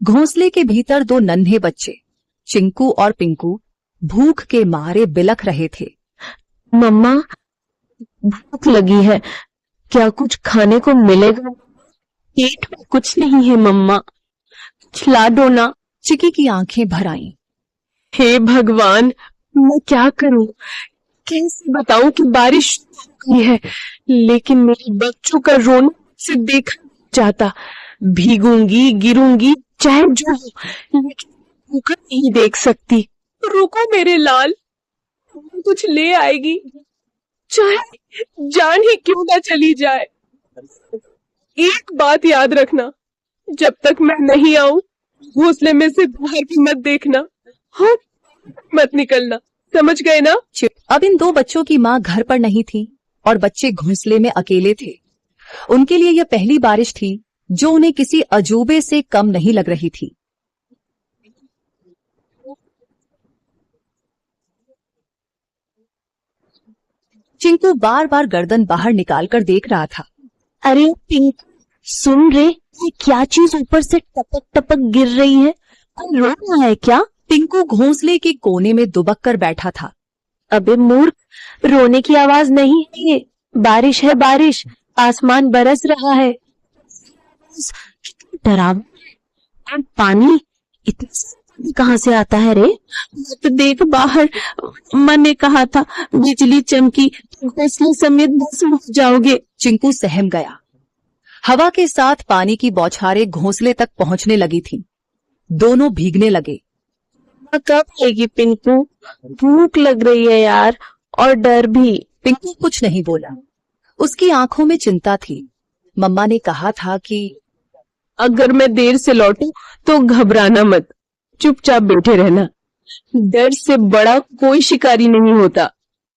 घोंसले के भीतर दो नन्हे बच्चे चिंकू और पिंकू भूख के मारे बिलख रहे थे। मम्मा, भूख लगी है, क्या कुछ खाने को मिलेगा? पेट में कुछ नहीं है मम्मा, खिला दो ना। चिकी की आंखें भर आईं। हे भगवान, मैं क्या करूं? कैसे बताऊं कि बारिश हो गई है, लेकिन मेरे बच्चों का रोना से देखा नहीं जाता। भीगूंगी, गिरूंगी, चाहे जो हो, लेकिन भूखा नहीं देख सकती। रुको मेरे लाल, कुछ ले आएगी, चाहे जान ही क्यों ना चली जाए। एक बात याद रखना, जब तक मैं नहीं आऊं घोंसले में से बाहर भी मत देखना, हाँ मत निकलना, समझ गए ना? अब इन दो बच्चों की माँ घर पर नहीं थी और बच्चे घोंसले में अकेले थे। उनके लिए यह पहली बारिश थी जो उन्हें किसी अजूबे से कम नहीं लग रही थी। चिंकू बार बार गर्दन बाहर निकालकर देख रहा था। अरे पिंकू, सुन रे, ये क्या चीज ऊपर से टपक टपक गिर रही है? कोई रो रहा है क्या? पिंकू घोंसले के कोने में दुबक कर बैठा था। अबे मूर्ख, रोने की आवाज नहीं है ये, बारिश है बारिश, आसमान बरस रहा है। डरावना और पानी इतना कहाँ से आता है रे? तो देख बाहर, मन ने कहा था बिजली चमकी तो घोंसले समेत भस्म हो जाओगे। चिंकू सहम गया। हवा के साथ पानी की बौछारें घोंसले तक पहुंचने लगी थीं। दोनों भीगने लगे। कब आएगी पिंकू? भूख लग रही है यार, और डर भी। पिंकू कुछ नहीं बोला। उसकी आंखों में चिंता थी। मम्मा ने कहा था कि अगर मैं देर से लौटूं तो घबराना मत, चुपचाप बैठे रहना, डर से बड़ा कोई शिकारी नहीं होता।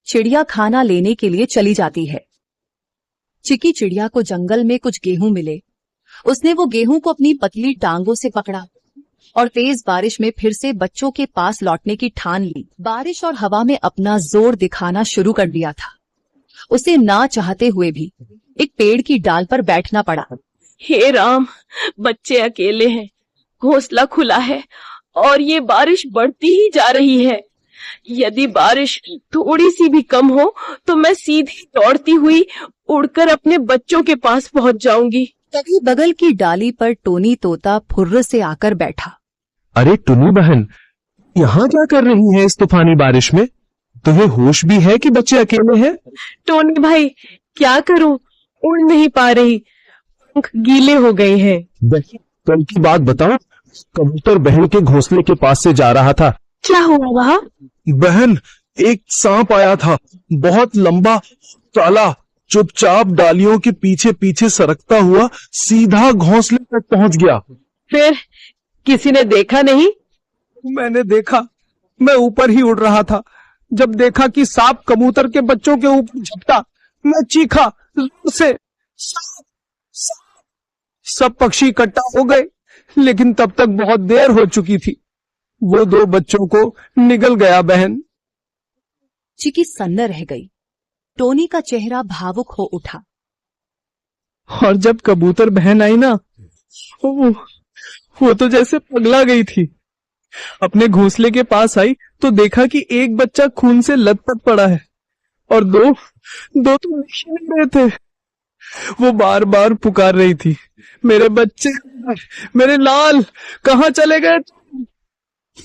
चिड़िया खाना लेने के लिए चली जाती है। चिकी चिड़िया को जंगल में कुछ गेहूं मिले। उसने वो गेहूं को अपनी पतली टांगों से पकड़ा और तेज बारिश में फिर से बच्चों के पास लौटने की ठान ली। बारिश और हवा में अपना जोर दिखाना शुरू कर दिया था। उसे ना चाहते हुए भी एक पेड़ की डाल पर बैठना पड़ा। हे राम, बच्चे अकेले हैं, घोंसला खुला है और ये बारिश बढ़ती ही जा रही है। यदि बारिश थोड़ी सी भी कम हो तो मैं सीधी दौड़ती हुई उड़कर अपने बच्चों के पास पहुंच जाऊंगी। तभी बगल की डाली पर टोनी तोता फुर्र से आकर बैठा। अरे टुनी बहन, यहाँ क्या कर रही है इस तूफानी बारिश में? तुम्हें होश भी है कि बच्चे अकेले हैं? टोनी भाई, क्या करूं, उड़ नहीं पा रही, पंख गीले हो गए हैं। बहन, कल की बात बताओ, कबूतर बहन के घोंसले के पास से जा रहा था। क्या हुआ वहाँ? बहन, एक सांप आया था, बहुत लंबा, काला, चुपचाप डालियों के पीछे पीछे सरकता हुआ सीधा घोंसले तक पहुंच गया। फिर किसी ने देखा नहीं? मैंने देखा, मैं ऊपर ही उड़ रहा था। जब देखा कि सांप कबूतर के बच्चों के ऊपर झपटा, मैं चीखा जोर से, सांप, सांप। सब पक्षी इकट्ठा हो गए, लेकिन तब तक बहुत देर हो चुकी थी। वो दो बच्चों को निगल गया बहन। चिकी सन्न रह गई। टोनी का चेहरा भावुक हो उठा। और जब कबूतर बहन आई ना, वो तो जैसे पगला गई थी। अपने घोंसले के पास आई तो देखा कि एक बच्चा खून से लथपथ पड़ा है और दो तो दिख नहीं रहे थे। वो बार बार पुकार रही थी, मेरे बच्चे, मेरे लाल, कहाँ चले गए?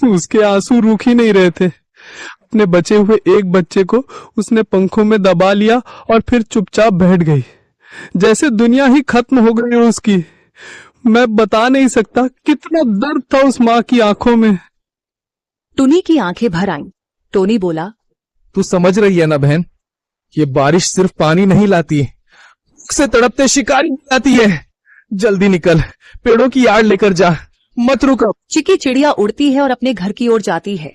उसके आंसू रुक ही नहीं रहे थे। अपने बचे हुए एक बच्चे को उसने पंखों में दबा लिया और फिर चुपचाप बैठ गई, जैसे दुनिया ही खत्म हो गई हो उसकी। मैं बता नहीं सकता कितना दर्द था उस माँ की आंखों में। टुनी की आंखें भर आईं। टोनी बोला, तू समझ रही है ना बहन, ये बारिश सिर्फ पानी नहीं लाती, भूख से तड़पते शिकारी लाती है। जल्दी निकल, पेड़ों की आड़ लेकर जा, मत रुक। चिकी चिड़िया उड़ती है और अपने घर की ओर जाती है।